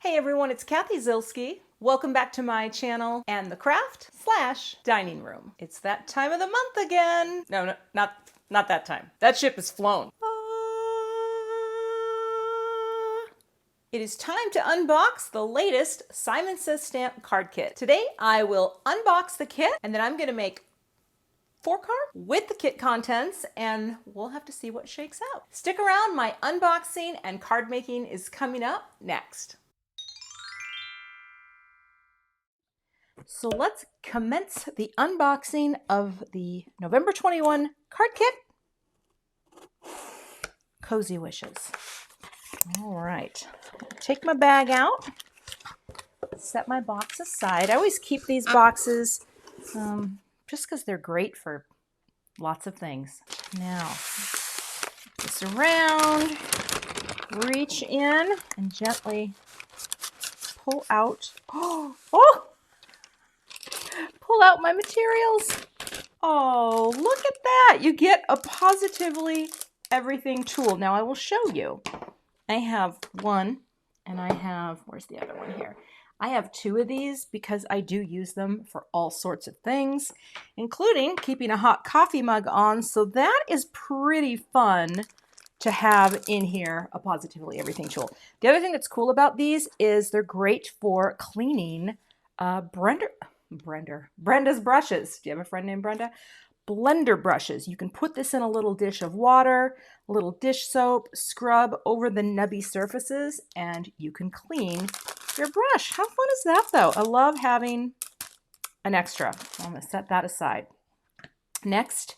Hey everyone, it's Cathy Zielske. Welcome back to my channel and the craft/dining room. It's that time of the month again. No, not that time. That ship has flown. It is time to unbox the latest Simon Says Stamp card kit. Today I will unbox the kit and then I'm going to make 4 cards with the kit contents and we'll have to see what shakes out. Stick around, my unboxing and card making is coming up next. So let's commence the unboxing of the November 21 card kit. Cozy wishes. All right, take my bag out, set my box aside. I always keep these boxes just because they're great for lots of things. Now, this around, reach in, and gently pull out. Oh! Pull out my materials. Oh, look at that. You get a Pawsitively everything tool. Now I will show you. I have one and I have, where's the other one here? I have 2 of these because I do use them for all sorts of things, including keeping a hot coffee mug on. So that is pretty fun to have in here, a Pawsitively everything tool. The other thing that's cool about these is they're great for cleaning Brenda's brushes. Do you have a friend named Brenda? Blender brushes. You can put this in a little dish of water, a little dish soap, scrub over the nubby surfaces, and you can clean your brush. How fun is that though? I love having an extra. I'm going to set that aside. Next,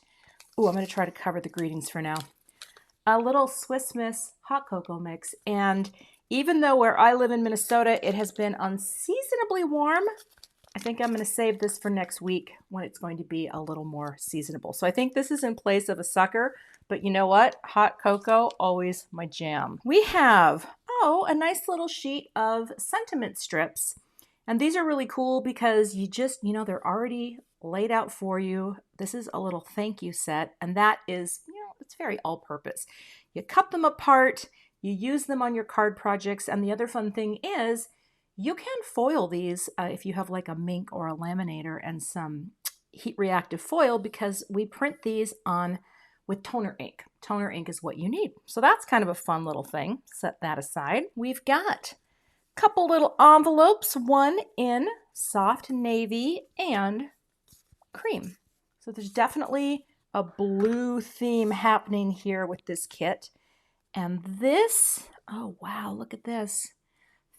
I'm going to try to cover the greetings for now. A little Swiss Miss hot cocoa mix. And even though where I live in Minnesota, it has been unseasonably warm, I think I'm going to save this for next week when it's going to be a little more seasonable. So I think this is in place of a sucker, but you know what? Hot cocoa, always my jam. We have, a nice little sheet of sentiment strips. And these are really cool because you just, they're already laid out for you. This is a little thank you set, and that is, it's very all-purpose. You cut them apart, you use them on your card projects, and the other fun thing is, you can foil these if you have like a Mink or a laminator and some heat reactive foil, because we print these on with toner ink. Toner ink is what you need. So that's kind of a fun little thing. Set that aside. We've got a couple little envelopes, one in soft navy and cream. So there's definitely a blue theme happening here with this kit. And this, oh wow, look at this.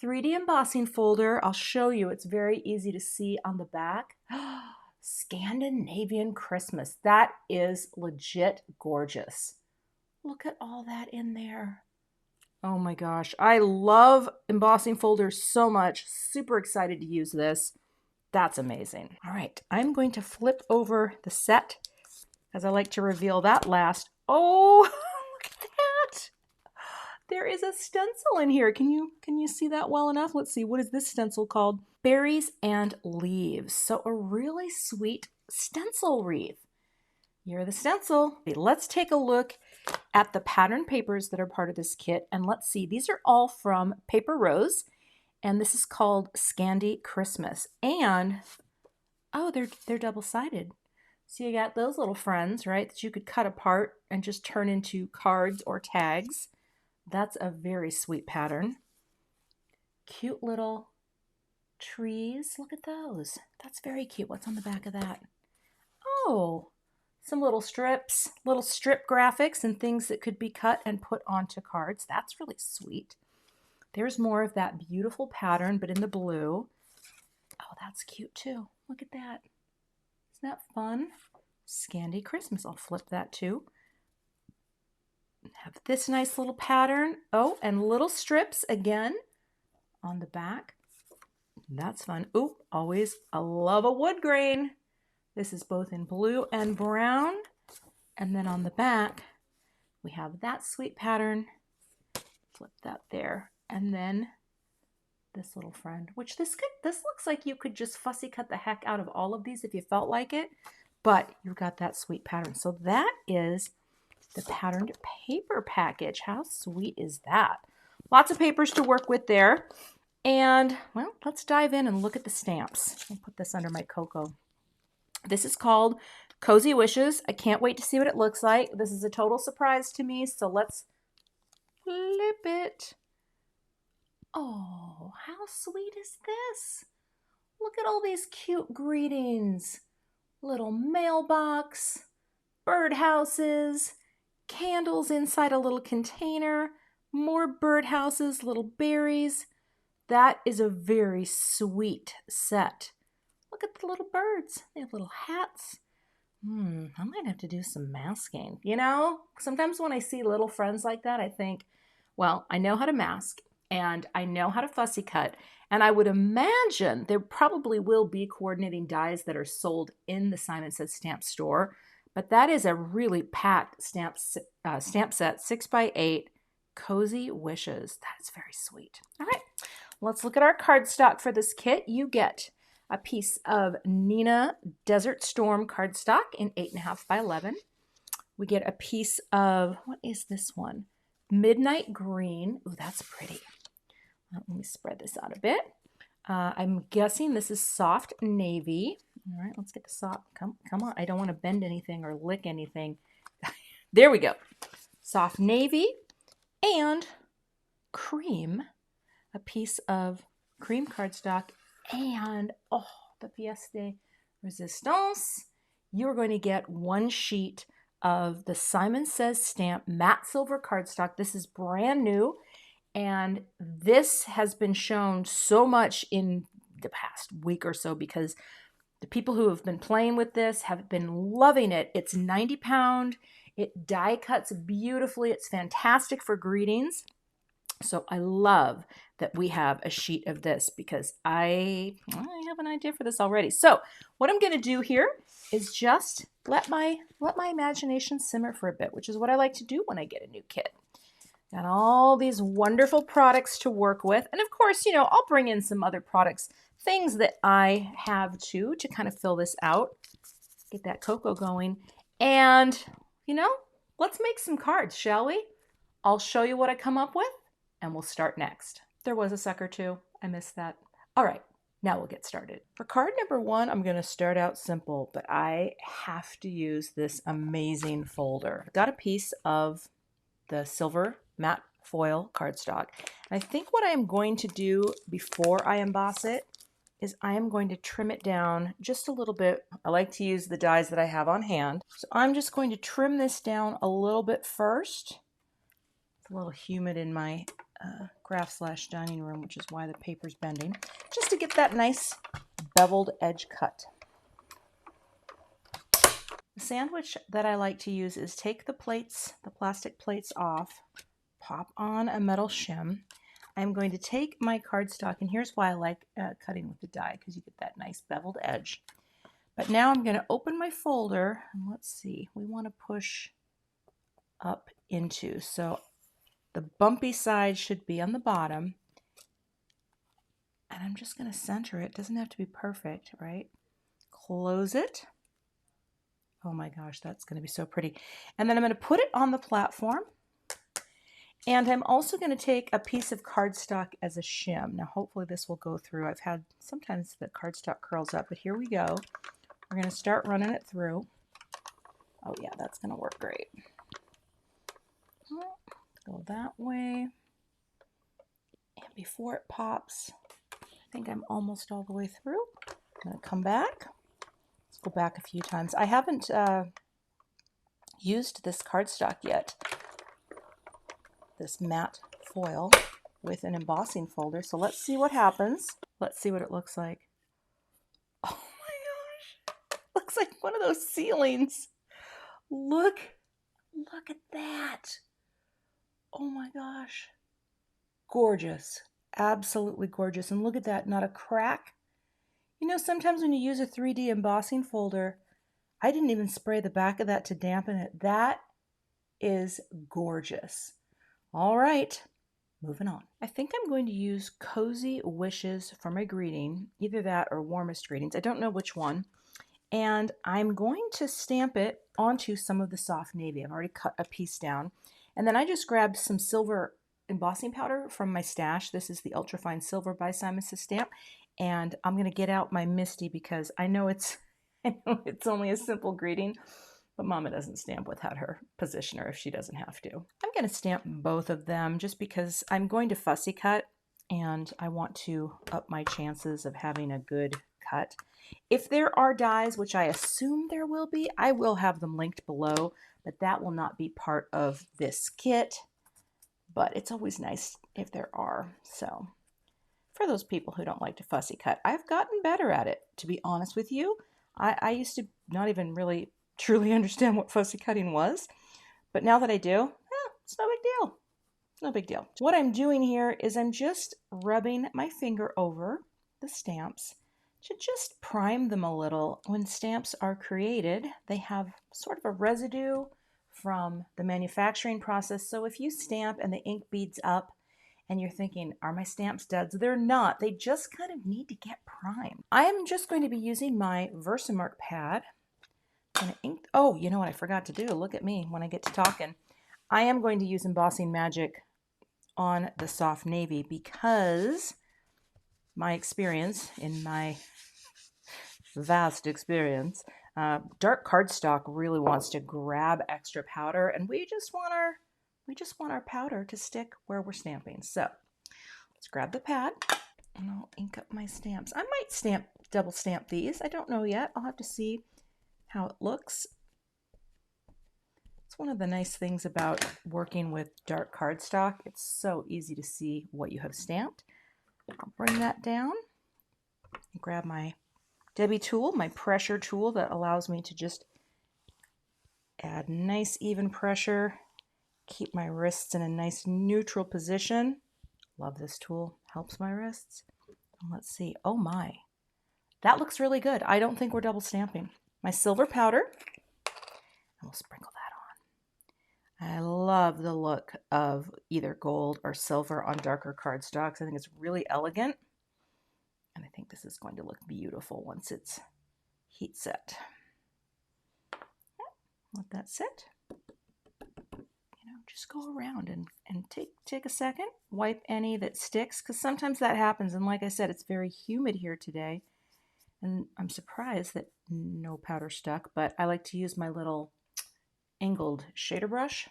3D embossing folder. I'll show you. It's very easy to see on the back. Scandinavian Christmas. That is legit gorgeous. Look at all that in there. Oh my gosh. I love embossing folders so much. Super excited to use this. That's amazing. All right. I'm going to flip over the set as I like to reveal that last. Oh, look at that. There is a stencil in here. Can you see that well enough? Let's see. What is this stencil called? Berries and Leaves. So a really sweet stencil wreath. You're the stencil. Okay, let's take a look at the pattern papers that are part of this kit. And let's see. These are all from Paper Rose. And this is called Scandi Christmas. And, they're double-sided. So you got those little friends, right, that you could cut apart and just turn into cards or tags. That's a very sweet pattern. Cute little trees. Look at those. That's very cute. What's on the back of that? Oh, some little strips, little strip graphics and things that could be cut and put onto cards. That's really sweet. There's more of that beautiful pattern, but in the blue. Oh, that's cute too. Look at that. Isn't that fun? Scandi Christmas. I'll flip that too. Have this nice little pattern. Oh, and little strips again on the back. That's fun. Oh, always, I love a wood grain. This is both in blue and brown. And then on the back, we have that sweet pattern. Flip that there. And then this little friend, which this looks like you could just fussy cut the heck out of all of these if you felt like it. But you've got that sweet pattern. So that is the patterned paper package. How sweet is that? Lots of papers to work with there. And, well, let's dive in and look at the stamps. I'll put this under my cocoa. This is called Cozy Wishes. I can't wait to see what it looks like. This is a total surprise to me, so let's flip it. Oh, how sweet is this? Look at all these cute greetings. Little mailbox, birdhouses, candles inside a little container, more birdhouses, little berries. That is a very sweet set. Look at the little birds. They have little hats. I might have to do some masking. You know, sometimes when I see little friends like that, I think, well, I know how to mask and I know how to fussy cut. And I would imagine there probably will be coordinating dies that are sold in the Simon Says Stamp store. But that is a really packed stamp set, 6x8, Cozy Wishes. That is very sweet. All right, let's look at our cardstock for this kit. You get a piece of Neenah Desert Storm cardstock in 8.5 by 11. We get a piece of, what is this one? Midnight Green. Ooh, that's pretty. Let me spread this out a bit. I'm guessing this is soft navy. All right, let's get the soft. Come on. I don't want to bend anything or lick anything. There we go. Soft navy and cream. A piece of cream cardstock and, oh, the pièce de résistance. You're going to get one sheet of the Simon Says Stamp matte silver cardstock. This is brand new. And this has been shown so much in the past week or so because the people who have been playing with this have been loving it. It's 90 pound. It die cuts beautifully. It's fantastic for greetings. So I love that we have a sheet of this because I have an idea for this already. So what I'm going to do here is just let my imagination simmer for a bit, which is what I like to do when I get a new kit. Got all these wonderful products to work with. And of course, you know, I'll bring in some other products, things that I have too, to kind of fill this out, get that cocoa going. And, you know, let's make some cards, shall we? I'll show you what I come up with and we'll start next. There was a sucker too. I missed that. All right, now we'll get started. For card number 1, I'm going to start out simple, but I have to use this amazing folder. I've got a piece of the silver matte foil cardstock. And I think what I'm going to do before I emboss it is I am going to trim it down just a little bit. I like to use the dies that I have on hand. So I'm just going to trim this down a little bit first. It's a little humid in my craft/dining room, which is why the paper's bending, just to get that nice beveled edge cut. The sandwich that I like to use is take the plates, the plastic plates off, pop on a metal shim. I'm going to take my cardstock, and here's why I like cutting with the die, because you get that nice beveled edge. But now I'm going to open my folder, and let's see, we want to push up into, so the bumpy side should be on the bottom, and I'm just going to center it. It doesn't have to be perfect, right? Close it. Oh my gosh, that's going to be so pretty. And then I'm going to put it on the platform. And I'm also going to take a piece of cardstock as a shim. Now, hopefully this will go through. I've had, sometimes the cardstock curls up, but here we go. We're going to start running it through. Oh yeah, that's going to work great. Go that way. And before it pops, I think I'm almost all the way through. I'm going to come back. Let's go back a few times. I haven't used this cardstock yet, this matte foil with an embossing folder. So let's see what happens. Let's see what it looks like. Oh my gosh. Looks like one of those ceilings. Look at that. Oh my gosh. Gorgeous. Absolutely gorgeous. And look at that, not a crack. You know, sometimes when you use a 3D embossing folder, I didn't even spray the back of that to dampen it. That is gorgeous. All right, moving on. I think I'm going to use Cozy Wishes for my greeting, either that or Warmest Greetings. I don't know which one. And I'm going to stamp it onto some of the soft navy. I've already cut a piece down. And then I just grabbed some silver embossing powder from my stash. This is the Ultrafine Silver by Simon's stamp. And I'm going to get out my Misty because I know it's only a simple greeting, but Mama doesn't stamp without her positioner if she doesn't have to. I'm going to stamp both of them just because I'm going to fussy cut and I want to up my chances of having a good cut. If there are dies, which I assume there will be, I will have them linked below, but that will not be part of this kit. But it's always nice if there are. So for those people who don't like to fussy cut, I've gotten better at it, to be honest with you. I used to not even really truly understand what fussy cutting was, but now that I do, it's no big deal. No big deal. What I'm doing here is I'm just rubbing my finger over the stamps to just prime them a little. When stamps are created, they have sort of a residue from the manufacturing process. So if you stamp and the ink beads up and you're thinking, are my stamps duds? They're not. They just kind of need to get primed. I am just going to be using my Versamark pad. Oh, you know what I forgot to do? Look at me when I get to talking. I am going to use Embossing Magic on the soft navy because my experience, in my vast experience, dark cardstock really wants to grab extra powder, and we just want our powder to stick where we're stamping. So let's grab the pad and I'll ink up my stamps. I might double stamp these. I don't know yet. I'll have to see how it looks. It's one of the nice things about working with dark cardstock. It's so easy to see what you have stamped. I'll bring that down and grab my Debbie tool, my pressure tool that allows me to just add nice even pressure, keep my wrists in a nice neutral position. Love this tool, helps my wrists. And let's see, oh my, that looks really good. I don't think we're double stamping. My silver powder, and we'll sprinkle that on. I love the look of either gold or silver on darker cardstocks. I think it's really elegant. And I think this is going to look beautiful once it's heat set. Let that sit. Just go around and take a second, wipe any that sticks, because sometimes that happens. And like I said, it's very humid here today. And I'm surprised that no powder stuck, but I like to use my little angled shader brush.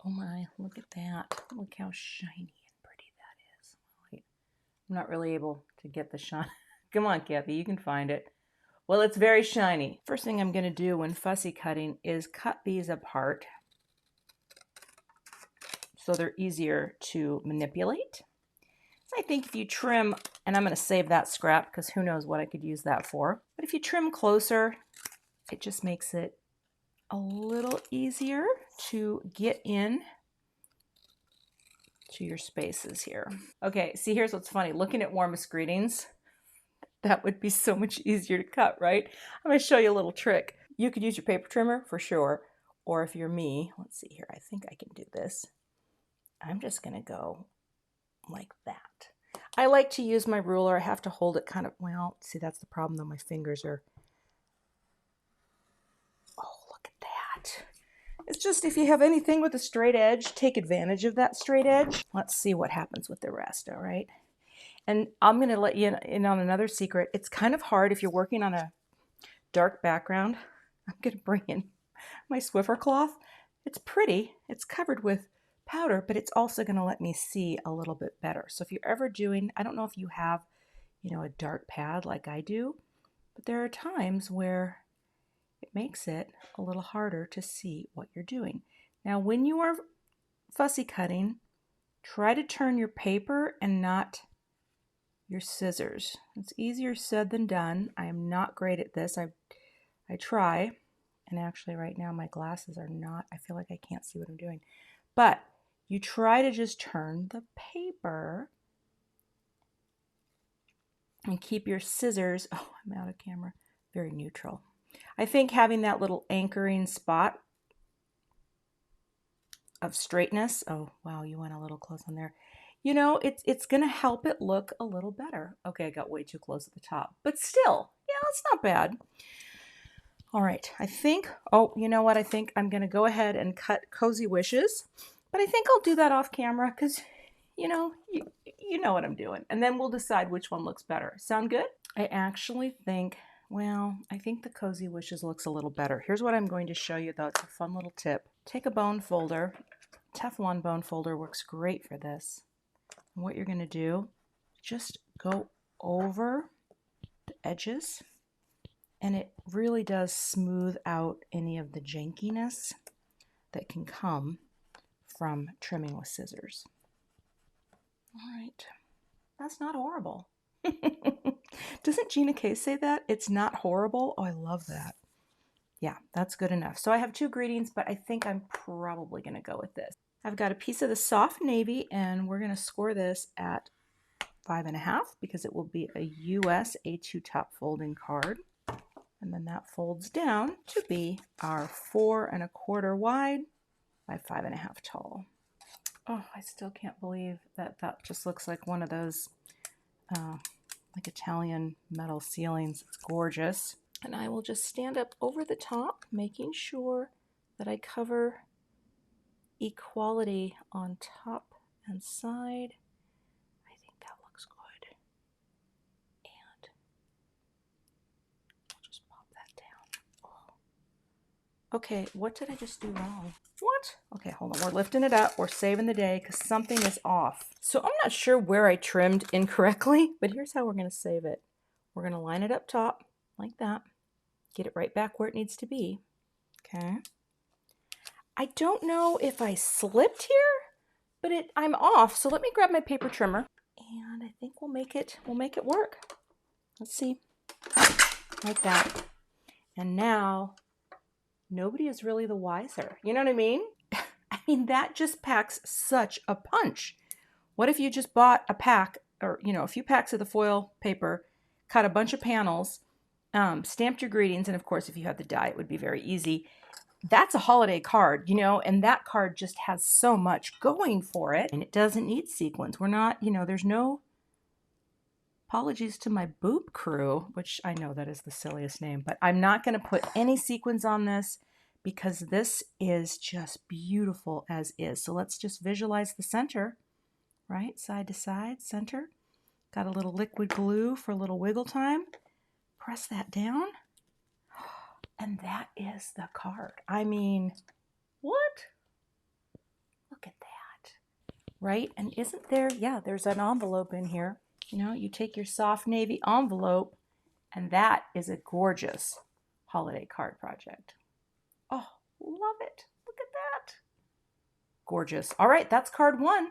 Oh my, look at that. Look how shiny and pretty that is. Wait, I'm not really able to get the shine. Come on, Cathy, you can find it. Well, it's very shiny. First thing I'm going to do when fussy cutting is cut these apart so they're easier to manipulate. So I think if you trim, and I'm going to save that scrap because who knows what I could use that for, but if you trim closer, it just makes it a little easier to get in to your spaces here. Okay, see, here's what's funny. Looking at warmest greetings, that would be so much easier to cut, right? I'm going to show you a little trick. You could use your paper trimmer for sure, or if you're me, let's see here, I think I can do this. I'm just going to go like that. I like to use my ruler. I have to hold it kind of, well, see, that's the problem though. My fingers are, oh, look at that. It's just if you have anything with a straight edge, take advantage of that straight edge. Let's see what happens with the rest, all right? And I'm going to let you in on another secret. It's kind of hard if you're working on a dark background. I'm going to bring in my Swiffer cloth. It's pretty. It's covered with powder, but it's also going to let me see a little bit better. So if you're ever doing, I don't know if you have, a dark pad like I do, but there are times where it makes it a little harder to see what you're doing. Now, when you are fussy cutting, try to turn your paper and not your scissors. It's easier said than done. I am not great at this. I try, and actually right now my glasses are not, I feel like I can't see what I'm doing. But you try to just turn the paper and keep your scissors, oh, I'm out of camera, very neutral. I think having that little anchoring spot of straightness. Oh, wow, you went a little close on there. You know, it's going to help it look a little better. Okay, I got way too close at the top, but still, yeah, it's not bad. All right, I think, oh, you know what? I think I'm going to go ahead and cut Cozy Wishes, but I think I'll do that off camera because, you know what I'm doing. And then we'll decide which one looks better. Sound good? I actually think, well, I think the Cozy Wishes looks a little better. Here's what I'm going to show you, though. It's a fun little tip. Take a bone folder. Teflon bone folder works great for this. And what you're going to do, just go over the edges, and it really does smooth out any of the jankiness that can come from trimming with scissors. All right, that's not horrible. Doesn't Gina K say that? It's not horrible? Oh, I love that. Yeah, that's good enough. So I have two greetings, but I think I'm probably going to go with this. I've got a piece of the soft navy, and we're going to score this at 5.5 because it will be a US A2 top folding card. And then that folds down to be our 4 1/4 wide by 5.5 tall. Oh, I still can't believe that just looks like one of those like Italian metal ceilings. It's gorgeous. And I will just stand up over the top, making sure that I cover equality on top and side. I think that looks good. And I'll just pop that down. Oh. Okay, what did I just do wrong? What? Okay, hold on. We're lifting it up. We're saving the day because something is off. So I'm not sure where I trimmed incorrectly, but here's how we're going to save it. We're going to line it up top like that. Get it right back where it needs to be. Okay. I don't know if I slipped here, but I'm off. So let me grab my paper trimmer, and I think we'll make it work. Let's see. Like that. And now nobody is really the wiser. You know what I mean? I mean, that just packs such a punch. What if you just bought a pack, or a few packs of the foil paper, cut a bunch of panels, stamped your greetings, and of course, if you had the die, it would be very easy. That's a holiday card, and that card just has so much going for it, and it doesn't need sequins. We're not, there's no, apologies to my boob crew, which I know that is the silliest name, but I'm not going to put any sequins on this because this is just beautiful as is. So let's just visualize the center, right? Side to side, center. Got a little liquid glue for a little wiggle time. Press that down. And that is the card. I mean, what? Look at that. Right? And isn't there, yeah, there's an envelope in here. You take your soft navy envelope, and that is a gorgeous holiday card project. Oh, love it. Look at that. Gorgeous. All right, that's card 1.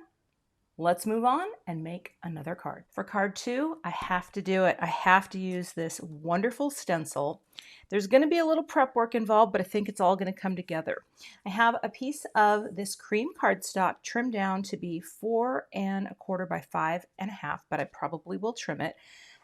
Let's move on and make another card. For card 2, I have to do it. I have to use this wonderful stencil. There's going to be a little prep work involved, but I think it's all going to come together. I have a piece of this cream cardstock trimmed down to be 4 1/4 by 5.5, but I probably will trim it.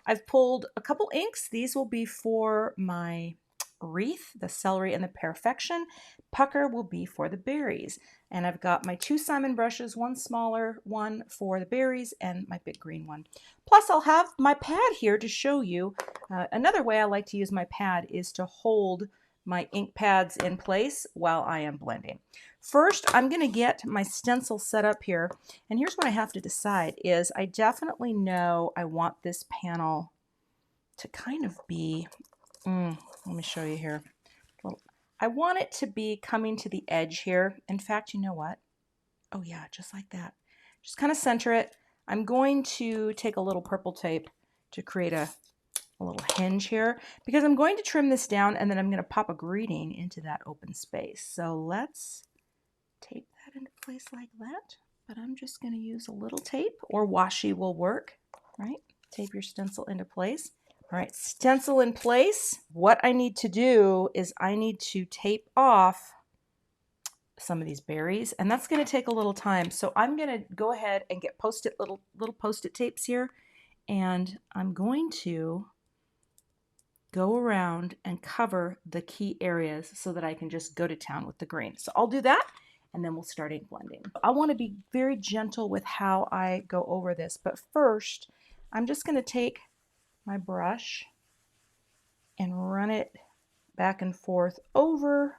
I've pulled a couple inks. These will be for my wreath, the Celery and the Pearfection. Pucker will be for the berries. And I've got my 2 Simon brushes, one smaller one for the berries and my big green one. Plus I'll have my pad here to show you. Another way I like to use my pad is to hold my ink pads in place while I am blending. First, I'm going to get my stencil set up here. And here's what I have to decide is I definitely know I want this panel to kind of be, let me show you here. I want it to be coming to the edge here. In fact, you know what? Oh yeah, just like that. Just kind of center it. I'm going to take a little purple tape to create a little hinge here because I'm going to trim this down and then I'm going to pop a greeting into that open space. So let's tape that into place like that. But I'm just going to use a little tape, or washi will work, right? Tape your stencil into place. All right, stencil in place. What I need to do is I need to tape off some of these berries, and that's going to take a little time. So I'm going to go ahead and get little post-it tapes here, and I'm going to go around and cover the key areas so that I can just go to town with the green. So I'll do that, and then we'll start ink blending. I want to be very gentle with how I go over this, but first I'm just going to take my brush and run it back and forth over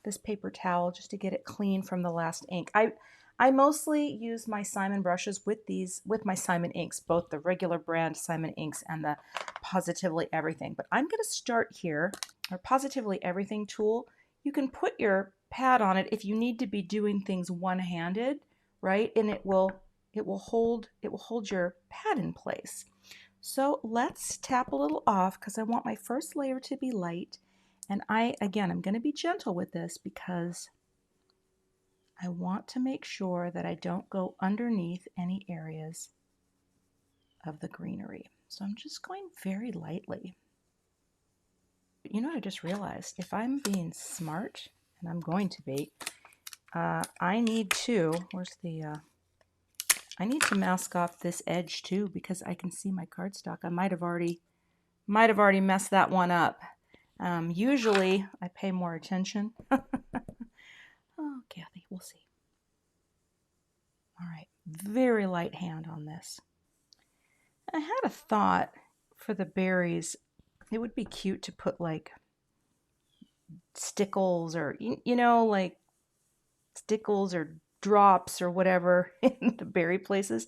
this paper towel just to get it clean from the last ink. I mostly use my Simon brushes with my Simon inks, both the regular brand Simon inks and the Pawsitively Everything. But I'm going to start here. Our Pawsitively Everything tool, you can put your pad on it if you need to be doing things one-handed, right? And it will hold your pad in place. So let's tap a little off because I want my first layer to be light. And I'm going to be gentle with this because I want to make sure that I don't go underneath any areas of the greenery. So I'm just going very lightly. You know what I just realized? If I'm being smart, and I'm going to be, I need to, I need to mask off this edge too because I can see my cardstock. I might have already messed that one up. Usually I pay more attention. Oh, Cathy, we'll see. All right, very light hand on this. I had a thought for the berries. It would be cute to put like stickles or, like stickles or drops or whatever in the berry places.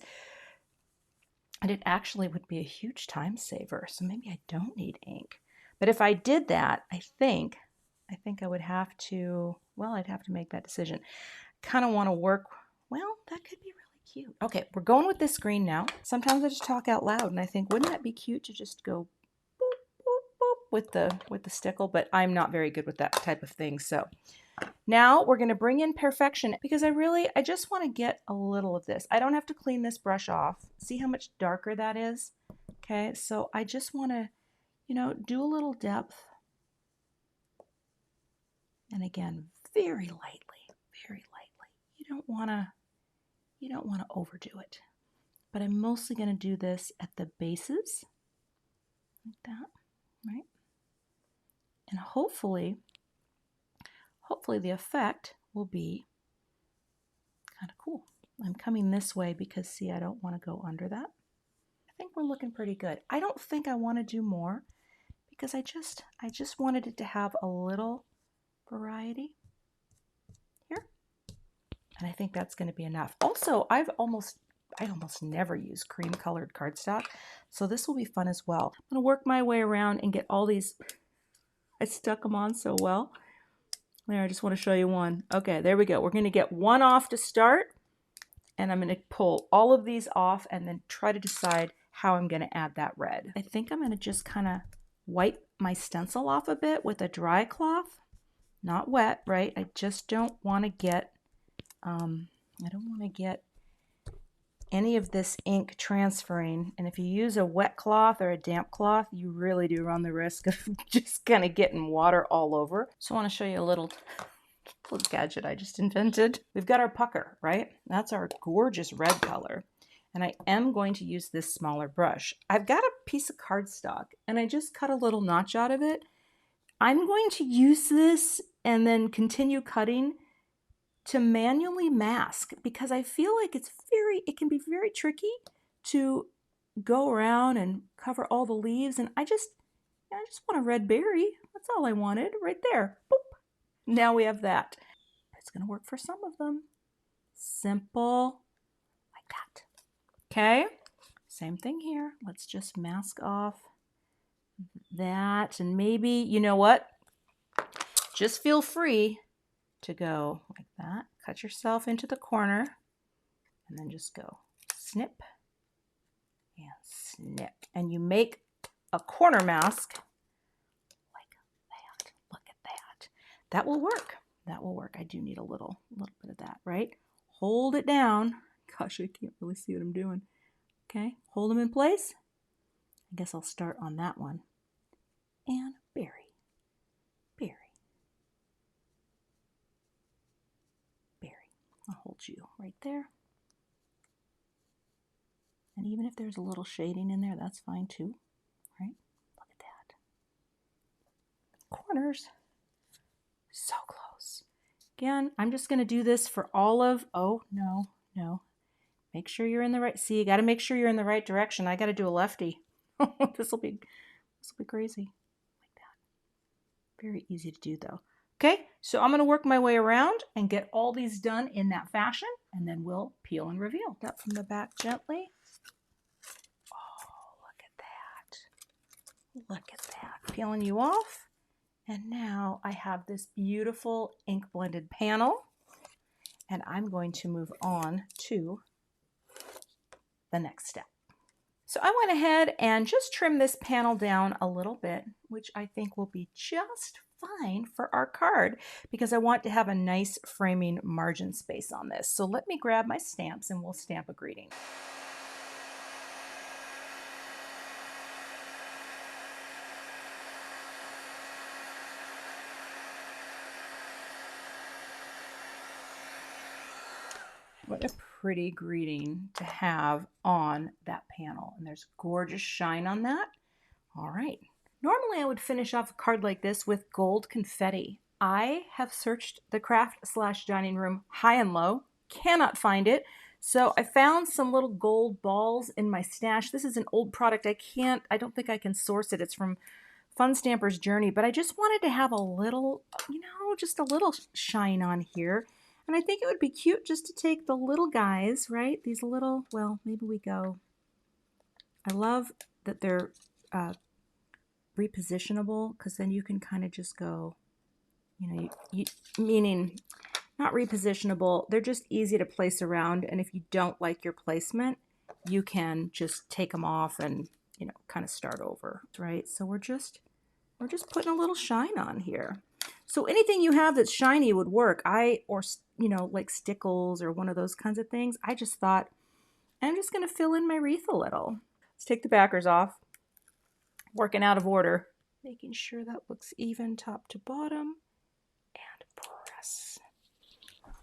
And it actually would be a huge time saver. So maybe I don't need ink. But if I did that, I think I would have to, well, I'd have to make that decision. Kind of want to work, well, that could be really cute. Okay, we're going with this green now. Sometimes I just talk out loud and I think, wouldn't that be cute to just go boop, boop, boop with the stickle? But I'm not very good with that type of thing. So now we're going to bring in Pearfection because I just want to get a little of this. I don't have to clean this brush off. See how much darker that is? Okay, so I just want to, do a little depth. And again, very lightly, very lightly. You don't want to overdo it. But I'm mostly going to do this at the bases, like that, right? And hopefully the effect will be kind of cool. I'm coming this way because, see, I don't want to go under that. I think we're looking pretty good. I don't think I want to do more because I just wanted it to have a little variety here. And I think that's going to be enough. Also, I almost never use cream colored cardstock, so this will be fun as well. I'm going to work my way around and get all these. I stuck them on so well. There, I just want to show you one. Okay, there we go. We're going to get one off to start, and I'm going to pull all of these off and then try to decide how I'm going to add that red. I think I'm going to just kind of wipe my stencil off a bit with a dry cloth. Not wet, right? I just don't want to get, any of this ink transferring. And if you use a wet cloth or a damp cloth, you really do run the risk of just kind of getting water all over. So I want to show you a little gadget I just invented. We've got our pucker, right? That's our gorgeous red color. And I am going to use this smaller brush. I've got a piece of cardstock and I just cut a little notch out of it. I'm going to use this and then continue cutting to manually mask because I feel like it can be very tricky to go around and cover all the leaves. And I just want a red berry. That's all I wanted right there. Boop. Now we have that. It's going to work for some of them. Simple like that. Okay. Same thing here. Let's just mask off that. And maybe, you know what? Just feel free to go like that. Cut yourself into the corner and then just go snip and snip. And you make a corner mask like that. Look at that. That will work. That will work. I do need a little bit of that, right? Hold it down. Gosh, I can't really see what I'm doing. Okay, hold them in place. I guess I'll start on that one. And berry. I'll hold you right there. And even if there's a little shading in there, that's fine too, right? Look at that. Corners. So close. Again, I'm just going to do this for all of, oh, no, no. Make sure you're in the right, see, you got to make sure you're in the right direction. I got to do a lefty. This will be crazy. Like that. Very easy to do though. Okay, so I'm going to work my way around and get all these done in that fashion, and then we'll peel and reveal. Up from the back gently. Oh, look at that. Look at that. Peeling you off. And now I have this beautiful ink blended panel, and I'm going to move on to the next step. So I went ahead and just trimmed this panel down a little bit, which I think will be just fine for our card because I want to have a nice framing margin space on this. So let me grab my stamps and we'll stamp a greeting. What a pretty greeting to have on that panel. And there's gorgeous shine on that. All right. Normally I would finish off a card like this with gold confetti. I have searched the craft/dining room high and low, cannot find it. So I found some little gold balls in my stash. This is an old product. I don't think I can source it. It's from Fun Stamper's Journey, but I just wanted to have a little, just a little shine on here. And I think it would be cute just to take the little guys, right? These little, well, maybe we go. I love that they're repositionable because then you can kind of just go, meaning not repositionable. They're just easy to place around. And if you don't like your placement, you can just take them off and, kind of start over, right? So we're just putting a little shine on here. So anything you have that's shiny would work. Like stickles or one of those kinds of things. I just thought, I'm just going to fill in my wreath a little. Let's take the backers off. Working out of order. Making sure that looks even top to bottom. And press.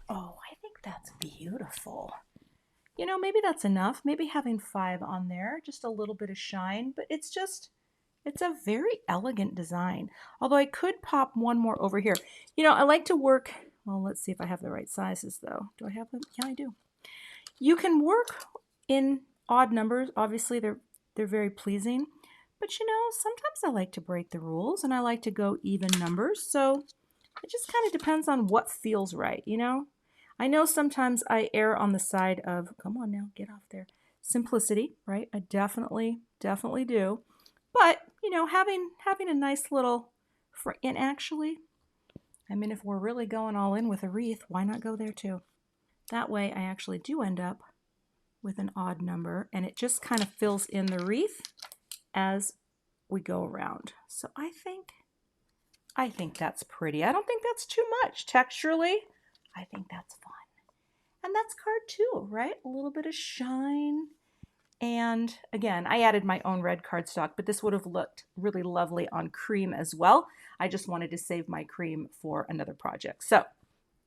Oh, I think that's beautiful. Maybe that's enough. Maybe having 5 on there, just a little bit of shine, but it's a very elegant design. Although I could pop one more over here. I like to work, well, let's see if I have the right sizes though. Do I have them? Yeah, I do. You can work in odd numbers. Obviously, they're very pleasing. But sometimes I like to break the rules and I like to go even numbers. So it just kind of depends on what feels right, I know sometimes I err on the side of, come on now, get off there, simplicity, right? I definitely do. But, having a nice little, and actually, if we're really going all in with a wreath, why not go there too? That way I actually do end up with an odd number and it just kind of fills in the wreath as we go around. So I think that's pretty. I don't think that's too much texturally. I think that's fun. And that's card 2, right? A little bit of shine. And again, I added my own red cardstock, but this would have looked really lovely on cream as well. I just wanted to save my cream for another project. So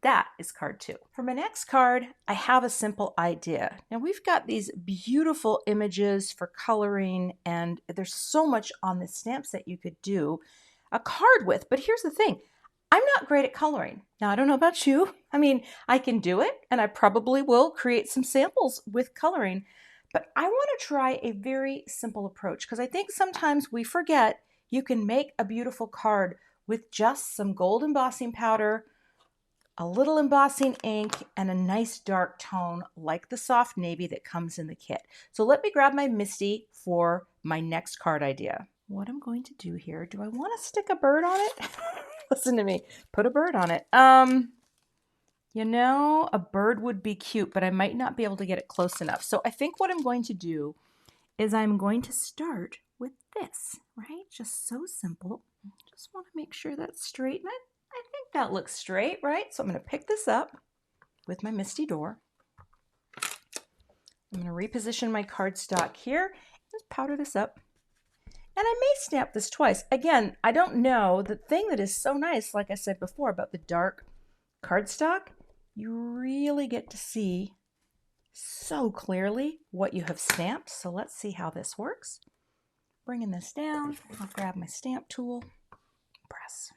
that is card 2. For my next card, I have a simple idea. Now we've got these beautiful images for coloring, and there's so much on the stamp set you could do a card with. But here's the thing. I'm not great at coloring. Now, I don't know about you. I can do it, and I probably will create some samples with coloring. But I want to try a very simple approach because I think sometimes we forget you can make a beautiful card with just some gold embossing powder, a little embossing ink, and a nice dark tone like the soft navy that comes in the kit. So let me grab my Misty for my next card idea. What I'm going to do here, do I want to stick a bird on it? Listen to me, put a bird on it. A bird would be cute, but I might not be able to get it close enough. So I think what I'm going to do is I'm going to start with this, right? Just so simple. Just want to make sure that's straight. And I think that looks straight, right? So I'm going to pick this up with my Misty Door. I'm going to reposition my cardstock here. Just powder this up. And I may stamp this twice. Again, I don't know. The thing that is so nice, like I said before, about the dark cardstock, you really get to see so clearly what you have stamped. So let's see how this works. Bringing this down, I'll grab my stamp tool, press.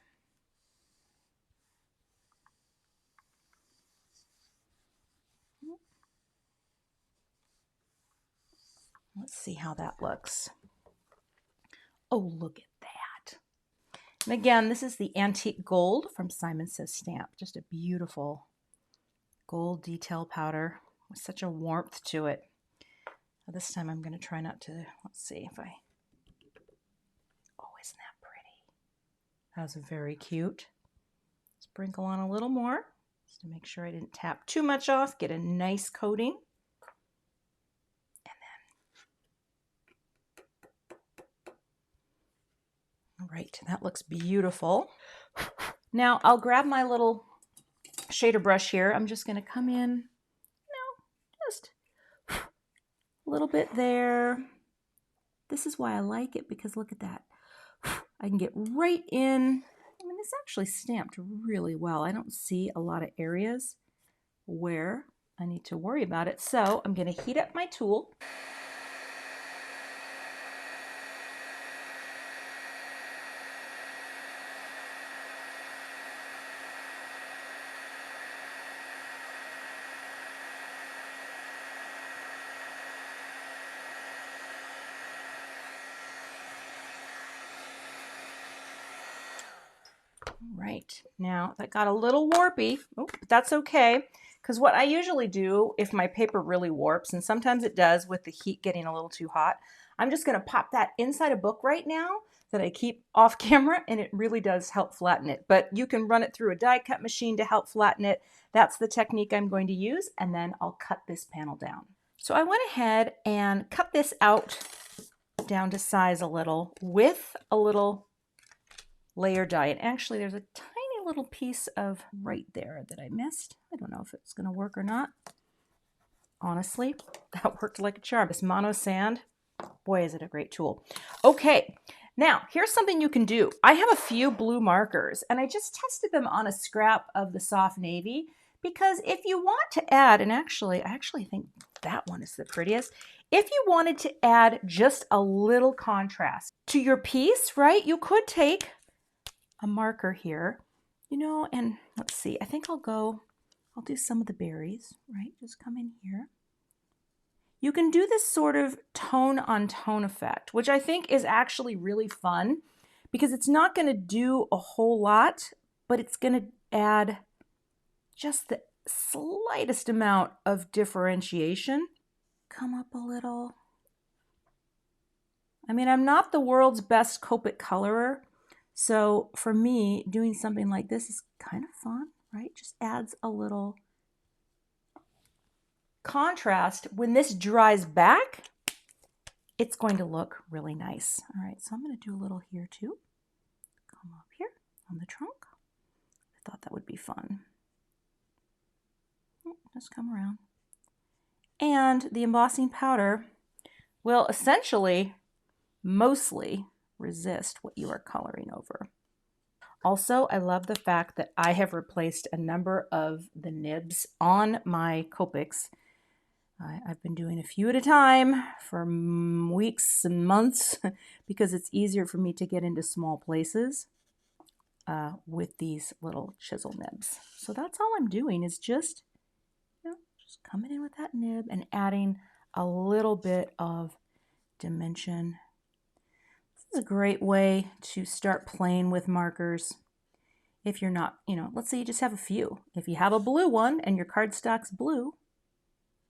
Let's see how that looks. Oh, look at that. And again, this is the Antique Gold from Simon Says Stamp. Just a beautiful gold detail powder with such a warmth to it. Now, this time I'm going to try not to, let's see if I, oh, isn't that pretty? That was very cute. Sprinkle on a little more just to make sure I didn't tap too much off, get a nice coating. All right, that looks beautiful. Now I'll grab my little shader brush here. I'm just going to come in, just a little bit there. This is why I like it, because look at that. I can get right in. I mean, this actually stamped really well. I don't see a lot of areas where I need to worry about it. So I'm going to heat up my tool. Right, now that got a little warpy, but that's okay, because what I usually do if my paper really warps, and sometimes it does with the heat getting a little too hot, I'm just going to pop that inside a book right now that I keep off camera, and it really does help flatten it. But you can run it through a die cut machine to help flatten it. That's the technique I'm going to use, and then I'll cut this panel down. So I went ahead and cut this out down to size a little with a little layer die. And actually there's a tiny little piece of right there that I missed. I don't know if it's going to work or not. Honestly, that worked like a charm. This mono sand, boy, is it a great tool. Okay, now here's something you can do. I have a few blue markers and I just tested them on a scrap of the soft navy, because if you want to add, and actually, I actually think that one is the prettiest. If you wanted to add just a little contrast to your piece, right, you could take a marker here, you know, and let's see, I think I'll do some of the berries, right? Just come in here. You can do this sort of tone on tone effect, which I think is actually really fun, because it's not going to do a whole lot, but it's going to add just the slightest amount of differentiation. Come up a little. I mean, I'm not the world's best Copic colorer, so for me, doing something like this is kind of fun, right? Just adds a little contrast. When this dries back, it's going to look really nice. All right, so I'm going to do a little here too. Come up here on the trunk. I thought that would be fun. Just come around. And the embossing powder will essentially mostly resist what you are coloring over. Also, I love the fact that I have replaced a number of the nibs on my Copics. I've been doing a few at a time for weeks and months because it's easier for me to get into small places with these little chisel nibs. So that's all I'm doing, is just, you know, just coming in with that nib and adding a little bit of dimension. This is a great way to start playing with markers. If you're not, you know, let's say you just have a few. If you have a blue one and your cardstock's blue,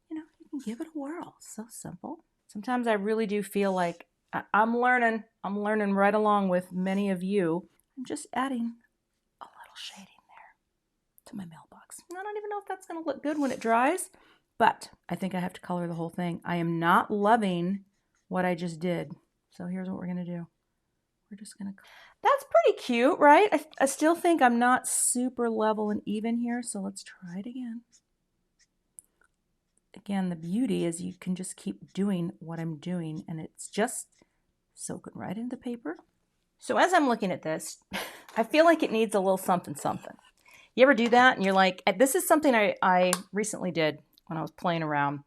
you know, you can give it a whirl. So simple. Sometimes I really do feel like I'm learning right along with many of you. I'm just adding a little shading there to my mailbox. And I don't even know if that's going to look good when it dries, but I think I have to color the whole thing. I am not loving what I just did. So here's what we're going to do. We're just going to... That's pretty cute, right? I still think I'm not super level and even here, so let's try it again. Again, the beauty is you can just keep doing what I'm doing, and it's just soaking right into the paper. So as I'm looking at this, I feel like it needs a little something something. You ever do that? And you're like, this is something I recently did when I was playing around.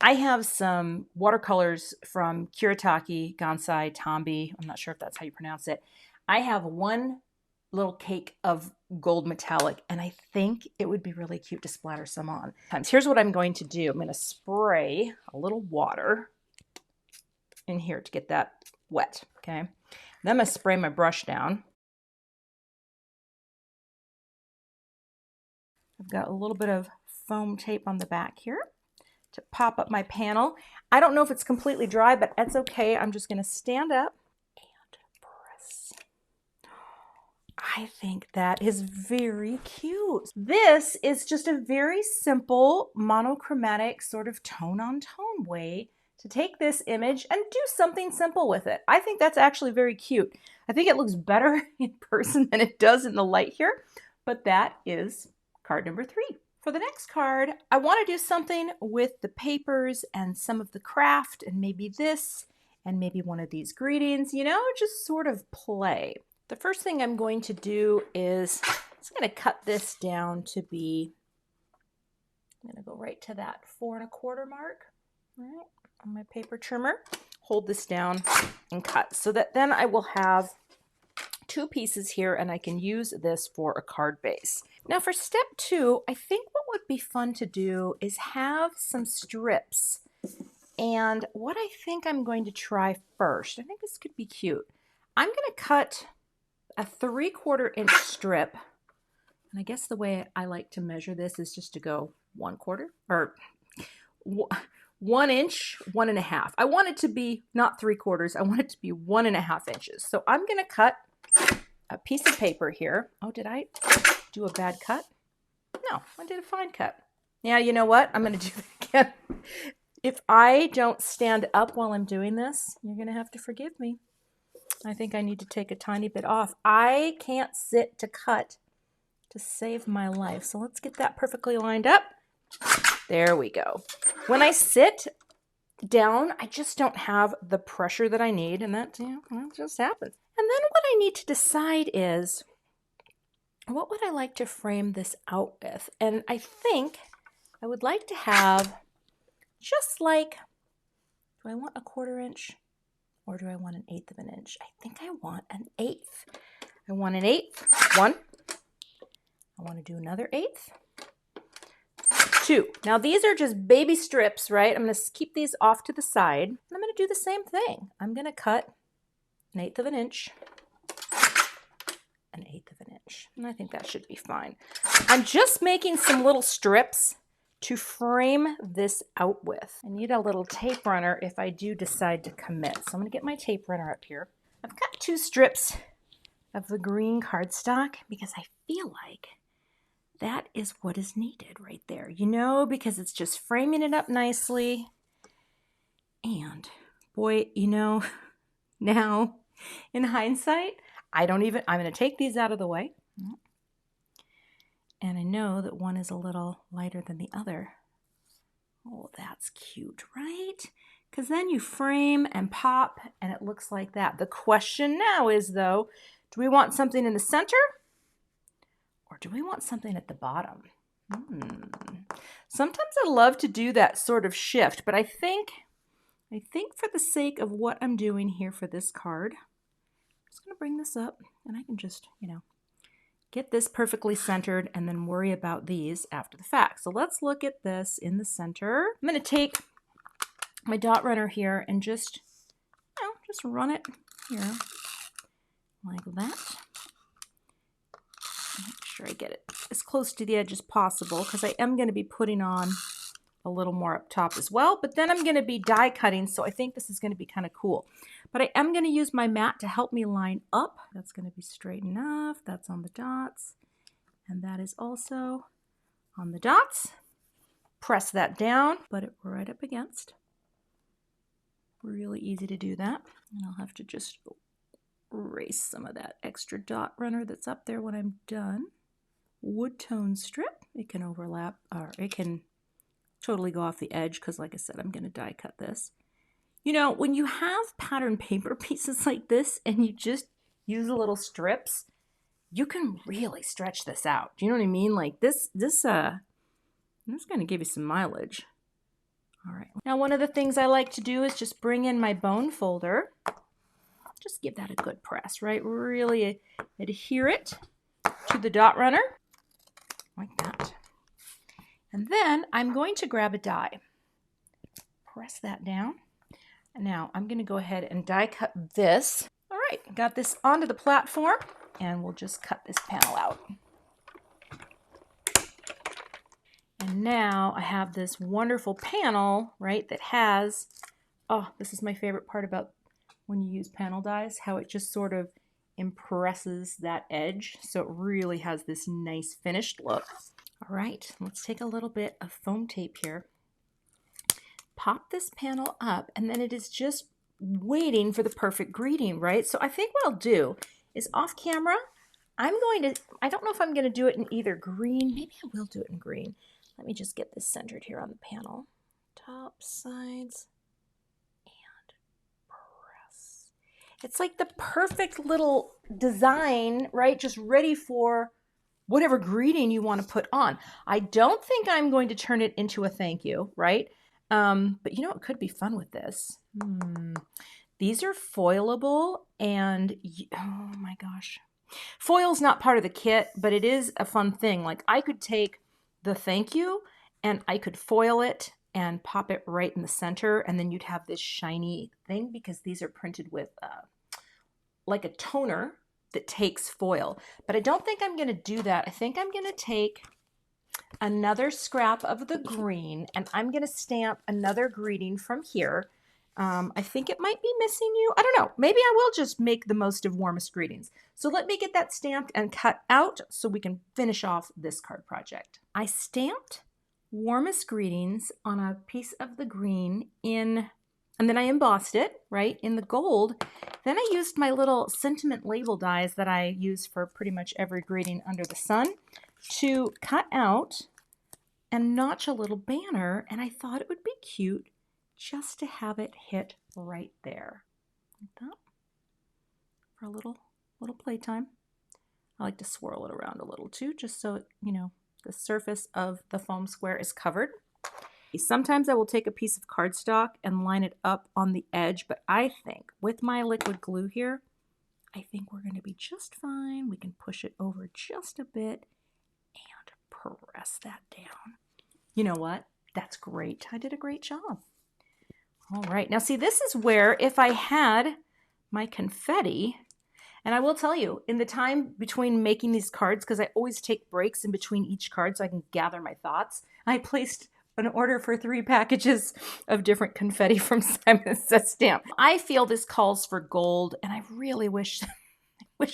I have some watercolors from Kuretake, Gansai, Tombi. I'm not sure if that's how you pronounce it. I have one little cake of gold metallic, and I think it would be really cute to splatter some on. Here's what I'm going to do. I'm going to spray a little water in here to get that wet, okay? Then I'm gonna spray my brush down. I've got a little bit of foam tape on the back here to pop up my panel. I don't know if it's completely dry, but that's okay. I'm just gonna stand up and press. I think that is very cute. This is just a very simple monochromatic sort of tone-on-tone way to take this image and do something simple with it. I think that's actually very cute. I think it looks better in person than it does in the light here, but that is card number 3. For the next card, I want to do something with the papers and some of the craft and maybe this and maybe one of these greetings, you know, just sort of play. The first thing I'm going to do is I'm just going to cut this down to be, I'm going to go right to that 4 1/4 mark, right, on my paper trimmer. Hold this down and cut so that then I will have 2 pieces here and I can use this for a card base. Now for step 2, I think what would be fun to do is have some strips. And what I think I'm going to try first, I think this could be cute. I'm going to cut a 3/4 inch strip. And I guess the way I like to measure this is just to go 1/4 or 1 inch, 1 1/2. I want it to be not 3/4. I want it to be 1 1/2 inches. So I'm going to cut a piece of paper here. Oh, did I do a bad cut? No, I did a fine cut. Now, you know what? I'm going to do that again. If I don't stand up while I'm doing this, you're going to have to forgive me. I think I need to take a tiny bit off. I can't sit to cut to save my life. So let's get that perfectly lined up. There we go. When I sit down, I just don't have the pressure that I need, and that, you know, that just happens. And then what I need to decide is, what would I like to frame this out with? And I think I would like to have just like, do I want a 1/4 inch or do I want an 1/8 of an inch? I think I want an 1/8. I want an 1/8. 1. I want to do another 1/8. 2. Now these are just baby strips, right? I'm going to keep these off to the side. And I'm going to do the same thing. I'm going to cut an 1/8 of an inch, an 1/8 of an inch. And I think that should be fine. I'm just making some little strips to frame this out with. I need a little tape runner if I do decide to commit. So I'm going to get my tape runner up here. I've got 2 strips of the green cardstock because I feel like that is what is needed right there, you know, because it's just framing it up nicely. And boy, you know, now in hindsight, I'm going to take these out of the way. And I know that one is a little lighter than the other. Oh, that's cute, right? Because then you frame and pop and it looks like that. The question now is though, do we want something in the center or do we want something at the bottom? Sometimes I love to do that sort of shift, but I think for the sake of what I'm doing here for this card, I'm just going to bring this up and I can just, you know, get this perfectly centered and then worry about these after the fact. So let's look at this in the center. I'm going to take my dot runner here and just, you know, just run it here like that. Make sure I get it as close to the edge as possible because I am going to be putting on a little more up top as well, but then I'm going to be die cutting, so I think this is going to be kind of cool. But I am going to use my mat to help me line up. That's going to be straight enough. That's on the dots, and that is also on the dots. Press that down, put it right up against. Really easy to do that. And I'll have to just erase some of that extra dot runner that's up there when I'm done. Wood tone strip. It can overlap, or it can totally go off the edge because, like I said, I'm going to die cut this. You know, when you have pattern paper pieces like this and you just use the little strips, you can really stretch this out. Do you know what I mean? Like this is going to give you some mileage. All right. Now, one of the things I like to do is just bring in my bone folder. Just give that a good press, right? Really adhere it to the dot runner like that. And then I'm going to grab a die. Press that down. Now I'm going to go ahead and die cut this. All right, got this onto the platform, and we'll just cut this panel out. And now I have this wonderful panel, right, that has, oh, this is my favorite part about when you use panel dies, how it just sort of impresses that edge. So it really has this nice finished look. All right, let's take a little bit of foam tape here. Pop this panel up, and then it is just waiting for the perfect greeting, right? So I think what I'll do is off camera, I don't know if I'm gonna do it in either green, maybe I will do it in green. Let me just get this centered here on the panel. Top, sides, and press. It's like the perfect little design, right? Just ready for whatever greeting you want to put on. I don't think I'm going to turn it into a thank you, right? But you know what could be fun with this? These are foilable, and oh my gosh. Foil's not part of the kit, but it is a fun thing. Like I could take the thank you and I could foil it and pop it right in the center, and then you'd have this shiny thing because these are printed with like a toner that takes foil. But I don't think I'm going to do that. I think I'm going to take another scrap of the green, and I'm going to stamp another greeting from here. I think it might be missing you. I don't know. Maybe I will just make the most of warmest greetings. So let me get that stamped and cut out so we can finish off this card project. I stamped warmest greetings on a piece of the green and then I embossed it, right, in the gold. Then I used my little sentiment label dies that I use for pretty much every greeting under the sun to cut out and notch a little banner, and I thought it would be cute just to have it hit right there, like that, for a little playtime. I like to swirl it around a little too, just so, you know, the surface of the foam square is covered. Sometimes I will take a piece of cardstock and line it up on the edge, but I think with my liquid glue here, I think we're going to be just fine. We can push it over just a bit and press that down. You know what? That's great. I did a great job. All right, now see, this is where if I had my confetti, and I will tell you, in the time between making these cards, because I always take breaks in between each card so I can gather my thoughts, I placed an order for 3 packages of different confetti from Simon Says Stamp. I feel this calls for gold, and I really wish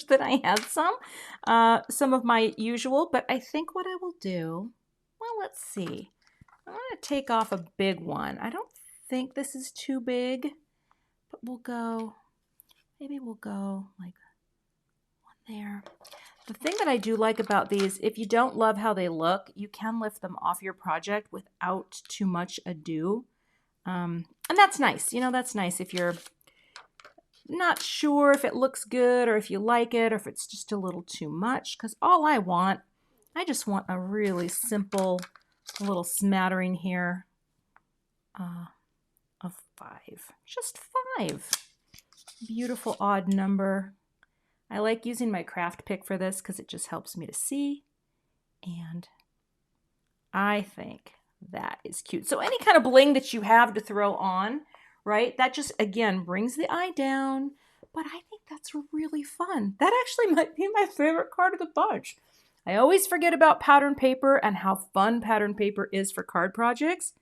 that I had some of my usual, but I think what I will do, well, let's see. I'm going to take off a big one. I don't think this is too big, but maybe we'll go like one there. The thing that I do like about these, if you don't love how they look, you can lift them off your project without too much ado. And that's nice. You know, that's nice if you're not sure if it looks good or if you like it or if it's just a little too much, because I just want a really simple little smattering here of 5. Just 5. Beautiful odd number. I like using my craft pick for this because it just helps me to see. And I think that is cute. So any kind of bling that you have to throw on, right? That just, again, brings the eye down. But I think that's really fun. That actually might be my favorite card of the bunch. I always forget about pattern paper and how fun pattern paper is for card projects.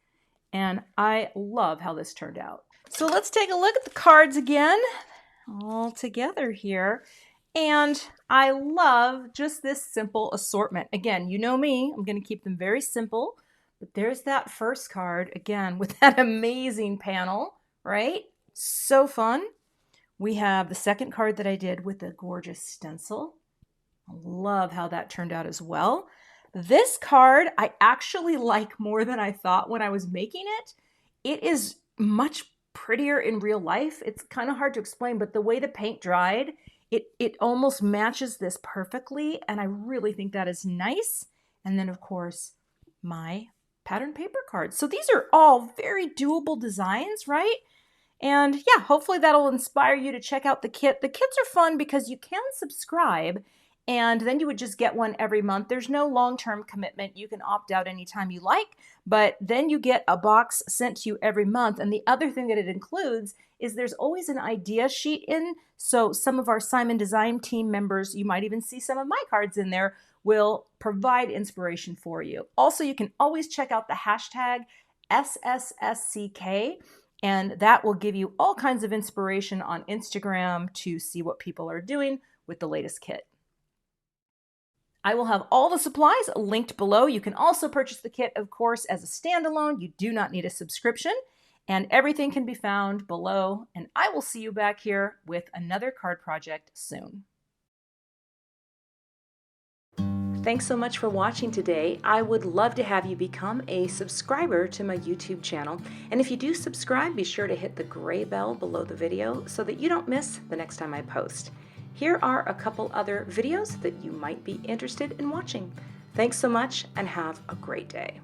And I love how this turned out. So let's take a look at the cards again, all together here. And I love just this simple assortment. Again, you know me, I'm going to keep them very simple. But there's that first card, again, with that amazing panel, right? So fun. We have the second card that I did with the gorgeous stencil. I love how that turned out as well. This card I actually like more than I thought when I was making it. It is much prettier in real life. It's kind of hard to explain, but the way the paint dried, it almost matches this perfectly, and I really think that is nice. And then, of course, my pattern paper cards. So these are all very doable designs, right? And yeah, hopefully that'll inspire you to check out the kit. The kits are fun because you can subscribe, and then you would just get one every month. There's no long-term commitment. You can opt out anytime you like, but then you get a box sent to you every month. And the other thing that it includes is there's always an idea sheet in. So some of our Simon Design team members, you might even see some of my cards in there, will provide inspiration for you. Also, you can always check out the hashtag SSSCK, and that will give you all kinds of inspiration on Instagram to see what people are doing with the latest kit. I will have all the supplies linked below. You can also purchase the kit, of course, as a standalone. You do not need a subscription, and everything can be found below. And I will see you back here with another card project soon. Thanks so much for watching today. I would love to have you become a subscriber to my YouTube channel. And if you do subscribe, be sure to hit the gray bell below the video so that you don't miss the next time I post. Here are a couple other videos that you might be interested in watching. Thanks so much and have a great day.